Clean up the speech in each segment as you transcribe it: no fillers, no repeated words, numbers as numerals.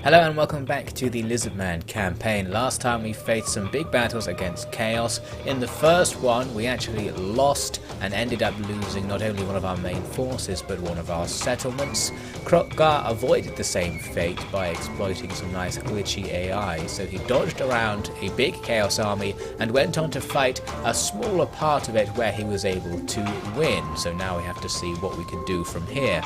Hello and welcome back to the Lizardmen campaign. Last time we faced some big battles against Chaos. In the first one we actually lost and ended up losing not only one of our main forces but one of our settlements. Kroq-gar avoided the same fate by exploiting some nice glitchy AI, so he dodged around a big Chaos army and went on to fight a smaller part of it where he was able to win. So now we have to see what we can do from here.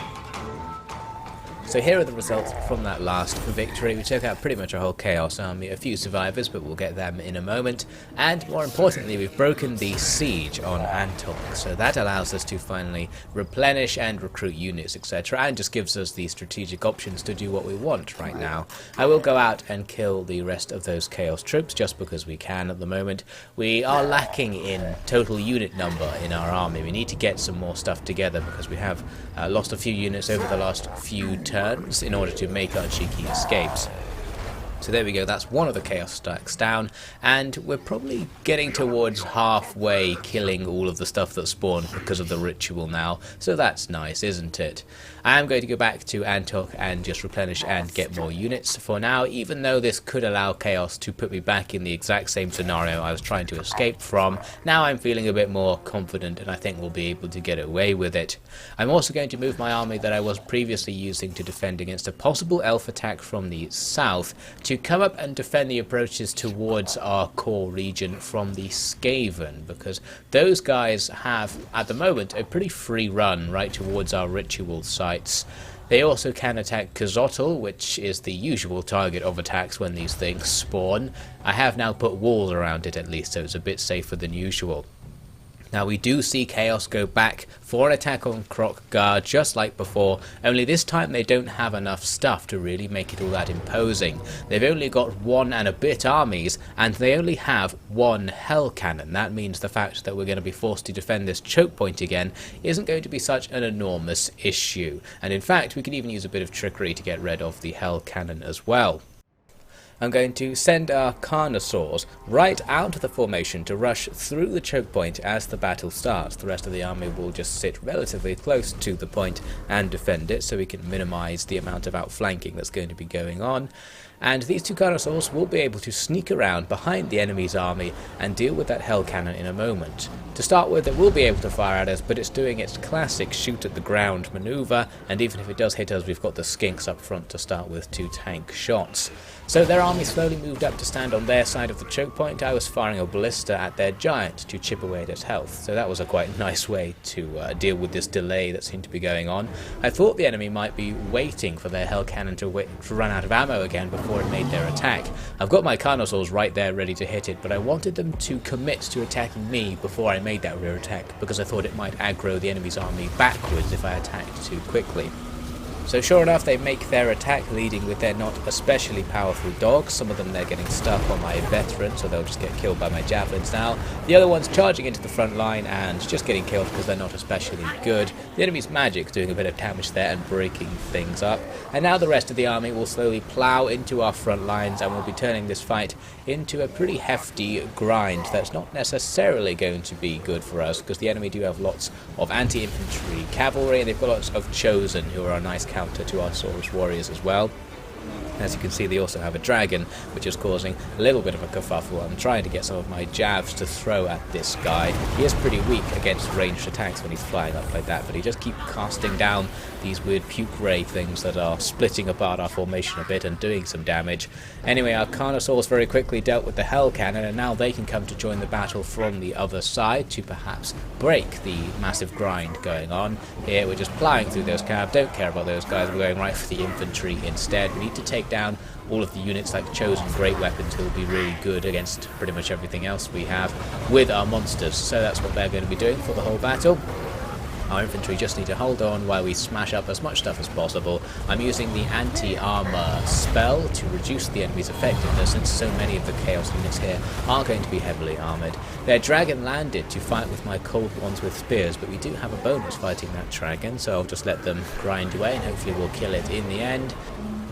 So here are the results from that last victory. We took out pretty much a whole Chaos army, a few survivors, but we'll get them in a moment. And more importantly, we've broken the siege on Antok, so that allows us to finally replenish and recruit units, etc. and just gives us the strategic options to do what we want right now. I will go out and kill the rest of those Chaos troops just because we can at the moment. We are lacking in total unit number in our army. We need to get some more stuff together because we have lost a few units over the last few turns in order to make our cheeky escapes. So there we go, that's one of the Chaos stacks down, and we're probably getting towards halfway killing all of the stuff that spawned because of the ritual now, so that's nice, isn't it? I am going to go back to Antok and just replenish and get more units for now, even though this could allow Chaos to put me back in the exact same scenario I was trying to escape from. Now I'm feeling a bit more confident and I think we'll be able to get away with it. I'm also going to move my army that I was previously using to defend against a possible elf attack from the south to come up and defend the approaches towards our core region from the Skaven, because those guys have at the moment a pretty free run right towards our ritual sites. They also can attack Kazotl, which is the usual target of attacks when these things spawn. I have now put walls around it at least, so it's a bit safer than usual. Now we do see Chaos go back for an attack on kroq-gar just like before, only this time they don't have enough stuff to really make it all that imposing. They've only got 1 and a bit armies, and they only have 1 hell cannon. That means the fact that we're going to be forced to defend this choke point again isn't going to be such an enormous issue. And in fact we could even use a bit of trickery to get rid of the hell cannon as well. I'm going to send our Carnosaurs right out of the formation to rush through the choke point as the battle starts. The rest of the army will just sit relatively close to the point and defend it, so we can minimise the amount of outflanking that's going to be going on. And these 2 Carnosaurs will be able to sneak around behind the enemy's army and deal with that hell cannon in a moment. To start with, it will be able to fire at us, but it's doing its classic shoot at the ground manoeuvre, and even if it does hit us, we've got the skinks up front to start with to tank shots. So their army slowly moved up to stand on their side of the choke point. I was firing a ballista at their giant to chip away at its health, so that was a quite nice way to deal with this delay that seemed to be going on. I thought the enemy might be waiting for their hell cannon to run out of ammo again before it made their attack. I've got my Carnosaurs right there ready to hit it, but I wanted them to commit to attacking me before I made that rear attack, because I thought it might aggro the enemy's army backwards if I attacked too quickly. So sure enough, they make their attack, leading with their not especially powerful dogs. Some of them they're getting stuck on my veteran, so they'll just get killed by my javelins now. The other one's charging into the front line and just getting killed because they're not especially good. The enemy's magic's doing a bit of damage there and breaking things up. And now the rest of the army will slowly plough into our front lines, and we'll be turning this fight into a pretty hefty grind that's not necessarily going to be good for us, because the enemy do have lots of anti-infantry cavalry, and they've got lots of chosen who are a nice counter to our Saurus warriors as well. As you can see, they also have a dragon, which is causing a little bit of a kerfuffle. I'm trying to get some of my jabs to throw at this guy. He is pretty weak against ranged attacks when he's flying up like that, but he just keeps casting down these weird puke ray things that are splitting apart our formation a bit and doing some damage. Anyway, our Carnosaurs very quickly dealt with the hell cannon, and now they can come to join the battle from the other side to perhaps break the massive grind going on. Here we're just ploughing through those cabs, don't care about those guys, we're going right for the infantry instead. We need to take down all of the units like chosen great weapons who will be really good against pretty much everything else we have with our monsters, so that's what they're going to be doing for the whole battle. Our infantry just need to hold on while we smash up as much stuff as possible. I'm using the anti-armor spell to reduce the enemy's effectiveness, since so many of the Chaos units here are going to be heavily armoured. Their dragon landed to fight with my cold ones with spears, but we do have a bonus fighting that dragon, so I'll just let them grind away and hopefully we'll kill it in the end.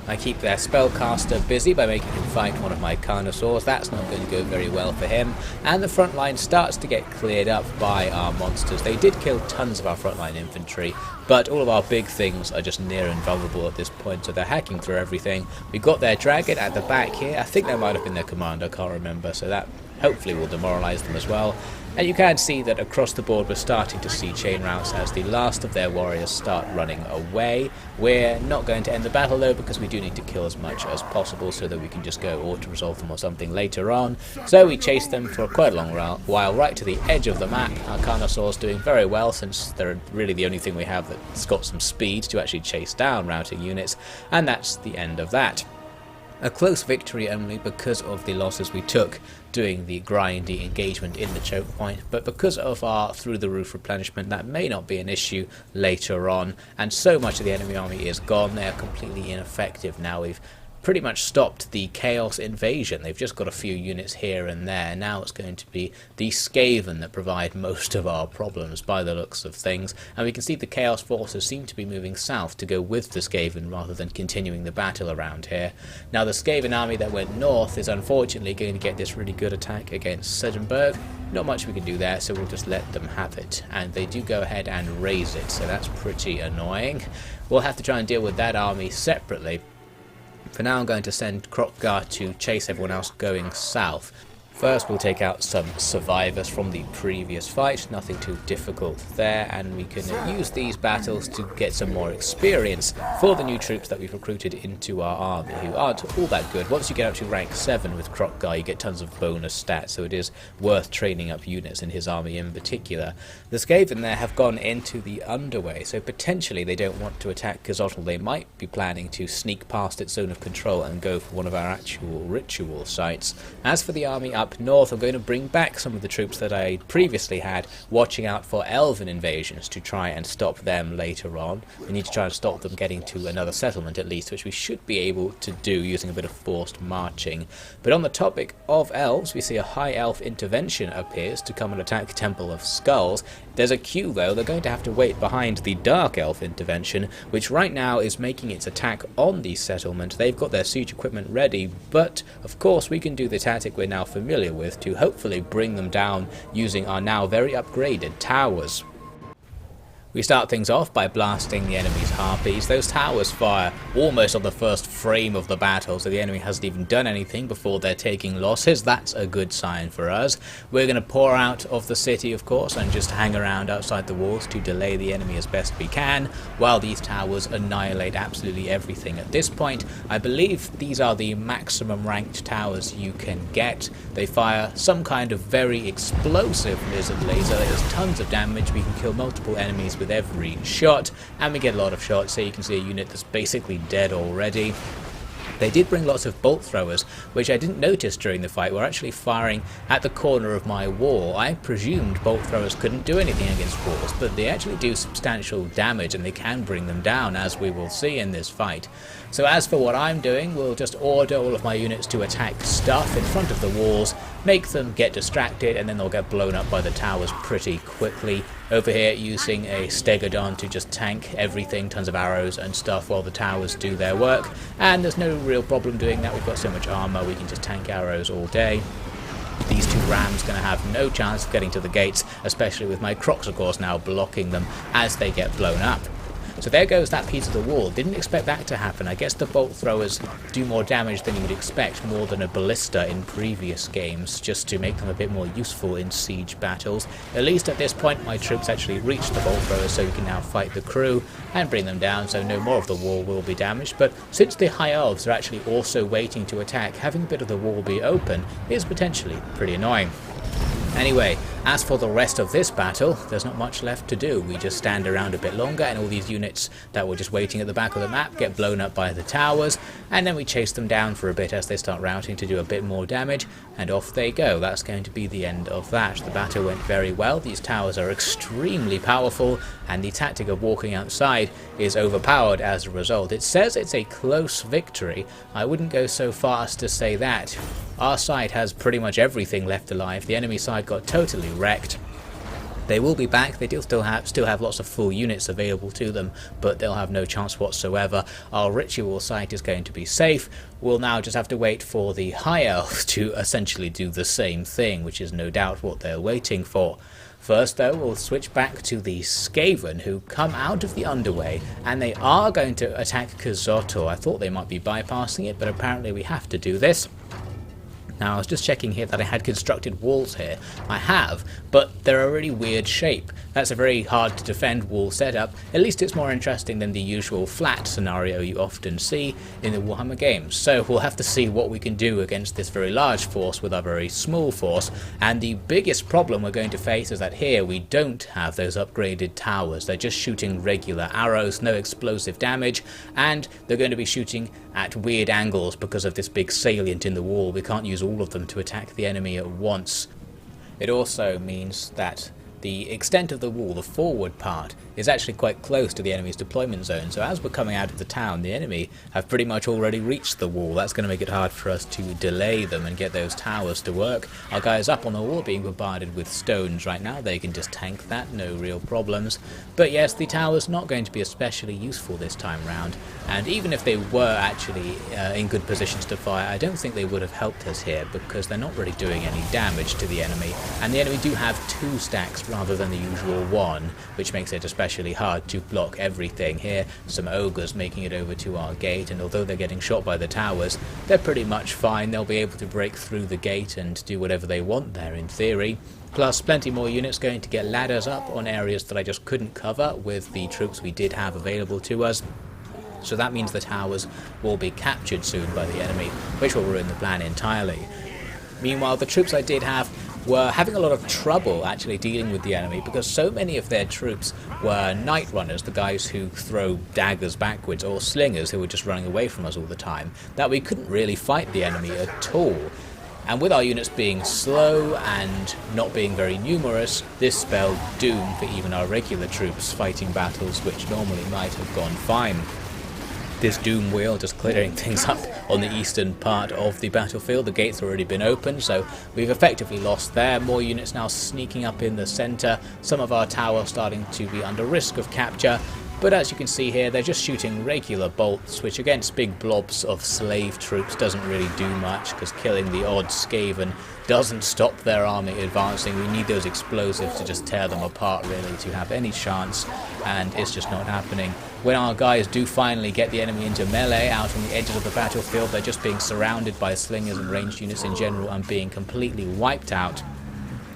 I keep their spellcaster busy by making him fight one of my carnosaurs. That's not going to go very well for him. And the front line starts to get cleared up by our monsters. They did kill tons of our frontline infantry, but all of our big things are just near invulnerable at this point, so they're hacking through everything. We got their dragon at the back here. I think that might have been their commander, I can't remember, so that hopefully will demoralize them as well. And you can see that across the board we're starting to see chain routes as the last of their warriors start running away. We're not going to end the battle though, because we do need to kill as much as possible so that we can just go auto-resolve them or something later on. So we chase them for quite a long while right to the edge of the map. Our Carnosaurs doing very well, since they're really the only thing we have that's got some speed to actually chase down routing units, and that's the end of that. A close victory only because of the losses we took doing the grindy engagement in the choke point, but because of our through-the-roof replenishment, that may not be an issue later on, and so much of the enemy army is gone. They are completely ineffective now. We've pretty much stopped the Chaos invasion. They've just got a few units here and there. Now it's going to be the Skaven that provide most of our problems by the looks of things, and we can see the Chaos forces seem to be moving south to go with the Skaven rather than continuing the battle around here. Now the Skaven army that went north is unfortunately going to get this really good attack against Sedgenberg. Not much we can do there, so we'll just let them have it, and they do go ahead and raise it, so that's pretty annoying. We'll have to try and deal with that army separately. For now I'm going to send kroq-gar to chase everyone else going south. First we'll take out some survivors from the previous fight, nothing too difficult there, and we can use these battles to get some more experience for the new troops that we've recruited into our army, who aren't all that good. Once you get up to rank 7 with kroq-gar you get tons of bonus stats, so it is worth training up units in his army in particular. The Skaven there have gone into the underway, so potentially they don't want to attack Kazotl. They might be planning to sneak past its zone of control and go for one of our actual ritual sites. As for the army up north, I'm going to bring back some of the troops that I previously had, watching out for elven invasions to try and stop them later on. We need to try and stop them getting to another settlement at least, which we should be able to do using a bit of forced marching. But on the topic of elves, we see a high elf intervention appears to come and attack Temple of Skulls. There's a queue though. They're going to have to wait behind the Dark Elf intervention, which right now is making its attack on the settlement. They've got their siege equipment ready, but of course we can do the tactic we're now familiar with to hopefully bring them down using our now very upgraded towers. We start things off by blasting the enemy's harpies. Those towers fire almost on the first frame of the battle, so the enemy hasn't even done anything before they're taking losses. That's a good sign for us. We're going to pour out of the city, of course, and just hang around outside the walls to delay the enemy as best we can, while these towers annihilate absolutely everything. At this point, I believe these are the maximum ranked towers you can get. They fire some kind of very explosive lizard laser that does tons of damage. We can kill multiple enemies with every shot, and we get a lot of shots, so you can see a unit that's basically dead already. They did bring lots of bolt throwers, which I didn't notice during the fight. Were actually firing at the corner of my wall. I presumed bolt throwers couldn't do anything against walls, but they actually do substantial damage, and they can bring them down, as we will see in this fight. So as for what I'm doing, we'll just order all of my units to attack stuff in front of the walls, make them get distracted, and then they'll get blown up by the towers pretty quickly. Over here using a Stegodon to just tank everything, tons of arrows and stuff while the towers do their work, and there's no real problem doing that. We've got so much armor, we can just tank arrows all day. These two rams going to have no chance of getting to the gates, especially with my kroqs of course now blocking them as they get blown up. So there goes that piece of the wall. Didn't expect that to happen. I guess the bolt throwers do more damage than you would expect, more than a ballista in previous games, just to make them a bit more useful in siege battles. At least at this point my troops actually reached the bolt throwers, so we can now fight the crew and bring them down, so no more of the wall will be damaged. But since the high elves are actually also waiting to attack, having a bit of the wall be open is potentially pretty annoying. Anyway, as for the rest of this battle, there's not much left to do. We just stand around a bit longer, and all these units that were just waiting at the back of the map get blown up by the towers, and then we chase them down for a bit as they start routing to do a bit more damage, and off they go. That's going to be the end of that. The battle went very well. These towers are extremely powerful, and the tactic of walking outside is overpowered as a result. It says it's a close victory. I wouldn't go so far as to say that. Our side has pretty much everything left alive. The enemy side got totally wrecked. They will be back. They do still have lots of full units available to them, but they'll have no chance whatsoever. Our ritual site is going to be safe. We'll now just have to wait for the High Elves to essentially do the same thing, which is no doubt what they're waiting for. First though, we'll switch back to the Skaven, who come out of the underway, and they are going to attack Kazotto. I thought they might be bypassing it, but apparently we have to do this. Now, I was just checking here that I had constructed walls here. I have, but they're a really weird shape. That's a very hard to defend wall setup. At least it's more interesting than the usual flat scenario you often see in the Warhammer games. So we'll have to see what we can do against this very large force with our very small force. And the biggest problem we're going to face is that here we don't have those upgraded towers. They're just shooting regular arrows, no explosive damage, and they're going to be shooting at weird angles because of this big salient in the wall. We can't use all of them to attack the enemy at once. It also means that the extent of the wall, the forward part, is actually quite close to the enemy's deployment zone, so as we're coming out of the town, the enemy have pretty much already reached the wall. That's going to make it hard for us to delay them and get those towers to work. Our guys up on the wall being bombarded with stones right now, they can just tank that, no real problems. But yes, the tower's not going to be especially useful this time round, and even if they were actually in good positions to fire, I don't think they would have helped us here, because they're not really doing any damage to the enemy, and the enemy do have 2 stacks rather than the usual 1, which makes it especially hard to block everything. Here, some ogres making it over to our gate, and although they're getting shot by the towers, they're pretty much fine. They'll be able to break through the gate and do whatever they want there in theory. Plus plenty more units going to get ladders up on areas that I just couldn't cover with the troops we did have available to us. So that means the towers will be captured soon by the enemy, which will ruin the plan entirely. Meanwhile, the troops I did have were having a lot of trouble actually dealing with the enemy, because so many of their troops were night runners, the guys who throw daggers backwards, or slingers who were just running away from us all the time, that we couldn't really fight the enemy at all. And with our units being slow and not being very numerous, this spelled doom for even our regular troops fighting battles which normally might have gone fine. This doom wheel just clearing things up on the eastern part of the battlefield. The gate's already been opened, so we've effectively lost there. More units now sneaking up in the centre. Some of our towers starting to be under risk of capture. But as you can see here, they're just shooting regular bolts, which against big blobs of slave troops doesn't really do much, because killing the odd Skaven doesn't stop their army advancing. We need those explosives to just tear them apart, really, to have any chance, and it's just not happening. When our guys do finally get the enemy into melee out on the edges of the battlefield, they're just being surrounded by slingers and ranged units in general and being completely wiped out.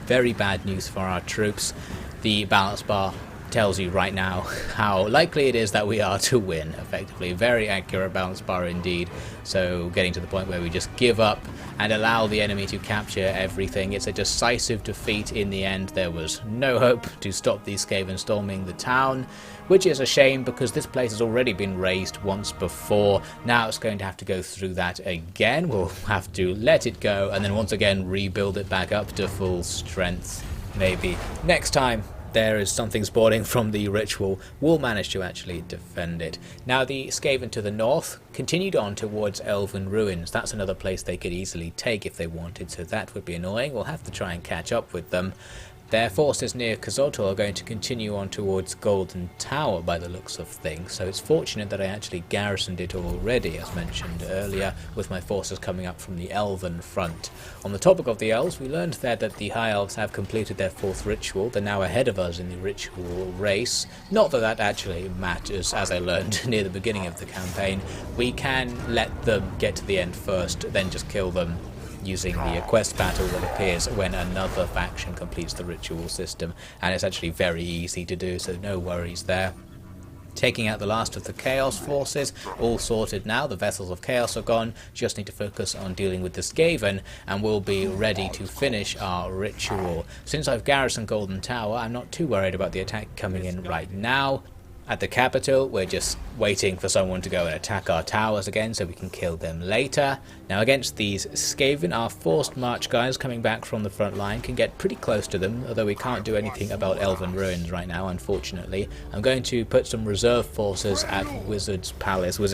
Very bad news for our troops. The balance bar tells you right now how likely it is that we are to win, effectively. Very accurate balance bar indeed. So getting to the point where we just give up and allow the enemy to capture everything. It's a decisive defeat in the end. There was no hope to stop these Skaven storming the town, which is a shame because this place has already been razed once before. Now it's going to have to go through that again. We'll have to let it go and then once again rebuild it back up to full strength. Maybe next time there is something spawning from the ritual, we'll manage to actually defend it. Now the Skaven to the north continued on towards Elven Ruins. That's another place they could easily take if they wanted, so that would be annoying. We'll have to try and catch up with them. Their forces near Kazotl are going to continue on towards Golden Tower by the looks of things, so it's fortunate that I actually garrisoned it already, as mentioned earlier, with my forces coming up from the Elven front. On the topic of the Elves, we learned there that the High Elves have completed their 4th ritual. They're now ahead of us in the ritual race. Not that that actually matters, as I learned near the beginning of the campaign. We can let them get to the end first, then just kill them using the quest battle that appears when another faction completes the ritual system, and it's actually very easy to do, so no worries there. Taking out the last of the Chaos forces, all sorted now. The Vessels of Chaos are gone, just need to focus on dealing with the Skaven and we'll be ready to finish our ritual. Since I've garrisoned Golden Tower, I'm not too worried about the attack coming in right now. At the capital, we're just waiting for someone to go and attack our towers again so we can kill them later. Now against these Skaven, our forced march guys coming back from the front line can get pretty close to them, although we can't do anything about Elven Ruins right now, unfortunately. I'm going to put some reserve forces at Wizard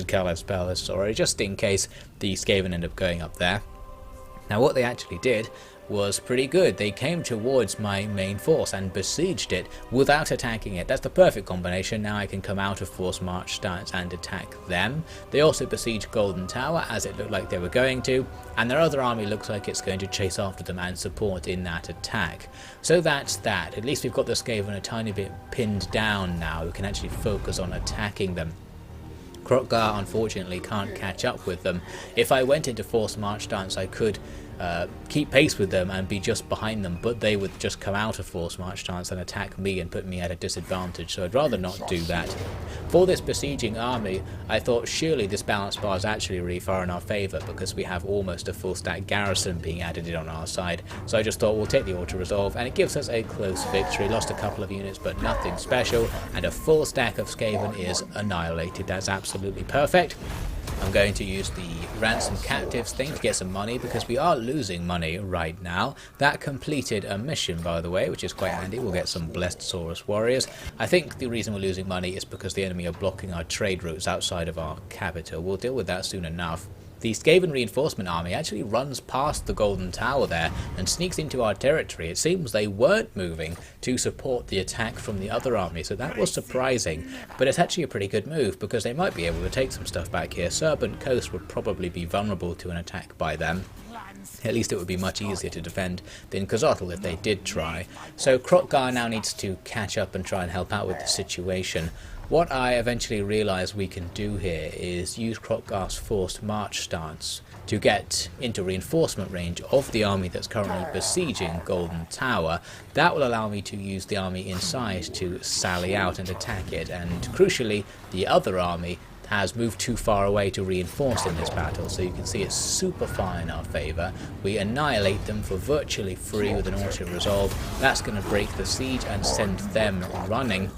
Callus Palace, just in case the Skaven end up going up there. Now what they actually did was pretty good. They came towards my main force and besieged it without attacking it. That's the perfect combination. Now I can come out of force march stance and attack them. They also besieged Golden Tower, as it looked like they were going to, and their other army looks like it's going to chase after them and support in that attack. So that's that. At least we've got the Skaven a tiny bit pinned down now. We can actually focus on attacking them. Kroq-gar unfortunately can't catch up with them. If I went into force march stance, I could keep pace with them and be just behind them, but they would just come out of force march stance and attack me and put me at a disadvantage, so I'd rather not do that. For this besieging army, I thought surely this balance bar is actually really far in our favour because we have almost a full stack garrison being added in on our side, so I just thought we'll take the auto resolve and it gives us a close victory. Lost a couple of units but nothing special, and a full stack of Skaven is annihilated. That's absolutely perfect. I'm going to use the ransom captives thing to get some money because we are losing money right now. That completed a mission, by the way, which is quite handy. We'll get some blessed Saurus warriors. I think the reason we're losing money is because the enemy are blocking our trade routes outside of our capital. We'll deal with that soon enough. The Skaven reinforcement army actually runs past the Golden Tower there and sneaks into our territory. It seems they weren't moving to support the attack from the other army, so that was surprising. But it's actually a pretty good move because they might be able to take some stuff back here. Serpent Coast would probably be vulnerable to an attack by them. At least it would be much easier to defend than Khazotl if they did try. So kroq-gar now needs to catch up and try and help out with the situation. What I eventually realised we can do here is use kroq-gar's forced march stance to get into reinforcement range of the army that's currently besieging Golden Tower. That will allow me to use the army inside to sally out and attack it, and crucially the other army has moved too far away to reinforce in this battle, so you can see it's super far in our favour. We annihilate them for virtually free with an auto resolve. That's going to break the siege and send them running.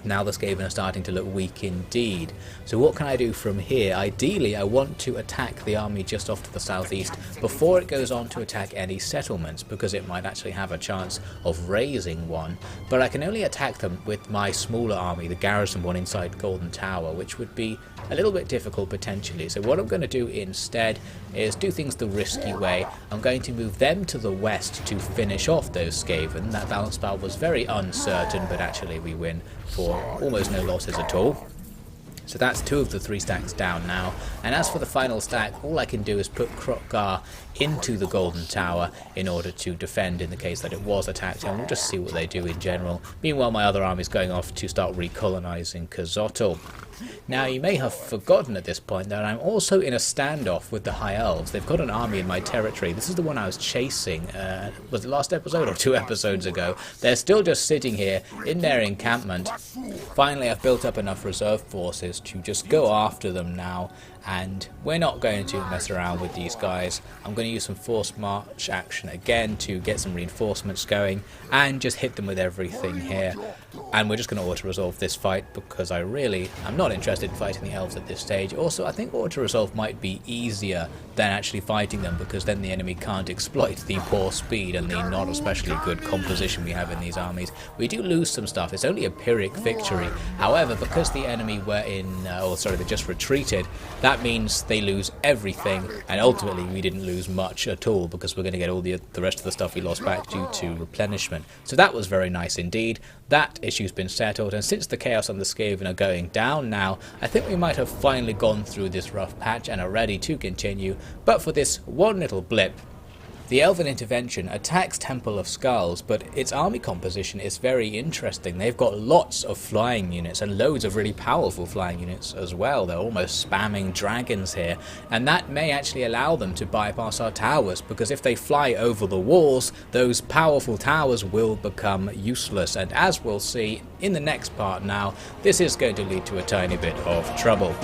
Now the Skaven are starting to look weak indeed. So what can I do from here? Ideally I want to attack the army just off to the southeast before it goes on to attack any settlements, because it might actually have a chance of raising one. But I can only attack them with my smaller army, the garrison one inside Golden Tower, which would be a little bit difficult potentially. So what I'm going to do instead is do things the risky way. I'm going to move them to the west to finish off those Skaven. That balance bar was very uncertain, but actually we win for almost no losses at all. So that's 2 of the 3 stacks down now. And as for the final stack, all I can do is put kroq-gar into the Golden Tower in order to defend in the case that it was attacked, and we'll just see what they do in general. Meanwhile, my other army is going off to start recolonizing Khazotl. Now, you may have forgotten at this point that I'm also in a standoff with the High Elves. They've got an army in my territory. This is the one I was chasing, was it last episode or 2 episodes ago? They're still just sitting here in their encampment. Finally, I've built up enough reserve forces to just go after them now, and we're not going to mess around with these guys. I'm going to use some forced march action again to get some reinforcements going and just hit them with everything here. And we're just going to auto-resolve this fight because I'm not interested in fighting the elves at this stage. Also, I think auto-resolve might be easier than actually fighting them, because then the enemy can't exploit the poor speed and the not especially good composition we have in these armies. We do lose some stuff. It's only a Pyrrhic victory. However, because the enemy were they just retreated, that means they lose everything, and ultimately we didn't lose much at all because we're going to get all the rest of the stuff we lost back due to replenishment. So that was very nice indeed. That issue's been settled, and since the Chaos and the Skaven are going down now, I think we might have finally gone through this rough patch and are ready to continue. But for this one little blip, the Elven intervention attacks Temple of Skulls, but its army composition is very interesting. They've got lots of flying units and loads of really powerful flying units as well. They're almost spamming dragons here, and that may actually allow them to bypass our towers, because if they fly over the walls, those powerful towers will become useless. And as we'll see in the next part now, this is going to lead to a tiny bit of trouble.